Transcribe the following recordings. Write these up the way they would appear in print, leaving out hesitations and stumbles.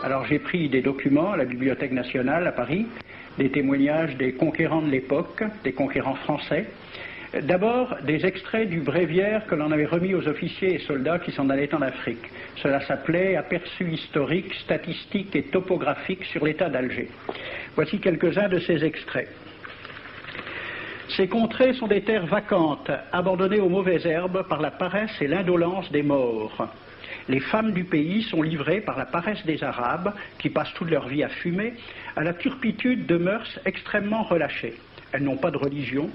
Alors j'ai pris des documents à la Bibliothèque nationale à Paris, des témoignages des conquérants de l'époque, des conquérants français. D'abord, des extraits du bréviaire que l'on avait remis aux officiers et soldats qui s'en allaient en Afrique. Cela s'appelait « Aperçu historique, statistique et topographique sur l'état d'Alger ». Voici quelques-uns de ces extraits. Ces contrées sont des terres vacantes, abandonnées aux mauvaises herbes par la paresse et l'indolence des morts. Les femmes du pays sont livrées par la paresse des Arabes, qui passent toute leur vie à fumer, à la turpitude de mœurs extrêmement relâchées. Elles n'ont pas de religion.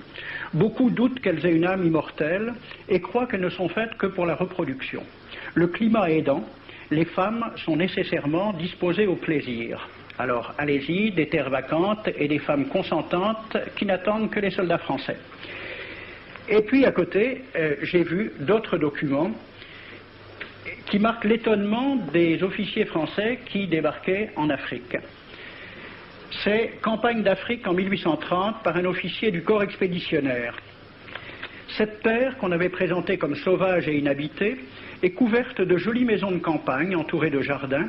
Beaucoup doutent qu'elles aient une âme immortelle et croient qu'elles ne sont faites que pour la reproduction. Le climat aidant, les femmes sont nécessairement disposées au plaisir. Alors, allez-y, des terres vacantes et des femmes consentantes qui n'attendent que les soldats français. Et puis, à côté, j'ai vu d'autres documents qui marquent l'étonnement des officiers français qui débarquaient en Afrique. C'est Campagne d'Afrique en 1830 par un officier du corps expéditionnaire. Cette terre, qu'on avait présentée comme sauvage et inhabitée, est couverte de jolies maisons de campagne entourées de jardins.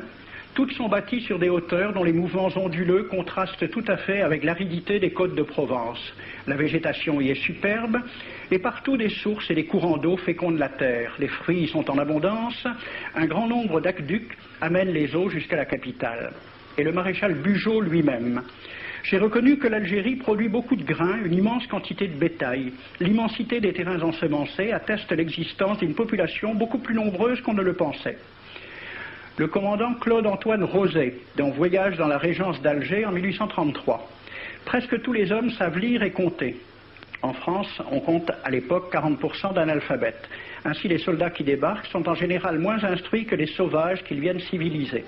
Toutes sont bâties sur des hauteurs dont les mouvements onduleux contrastent tout à fait avec l'aridité des côtes de Provence. La végétation y est superbe, et partout des sources et des courants d'eau fécondent la terre. Les fruits y sont en abondance, un grand nombre d'aqueducs amènent les eaux jusqu'à la capitale. Et le maréchal Bugeaud lui-même. J'ai reconnu que l'Algérie produit beaucoup de grains, une immense quantité de bétail. L'immensité des terrains ensemencés atteste l'existence d'une population beaucoup plus nombreuse qu'on ne le pensait. Le commandant Claude-Antoine Roset, dans Voyage dans la Régence d'Alger en 1833. Presque tous les hommes savent lire et compter. En France, on compte à l'époque 40% d'analphabètes. Ainsi, les soldats qui débarquent sont en général moins instruits que les sauvages qu'ils viennent civiliser.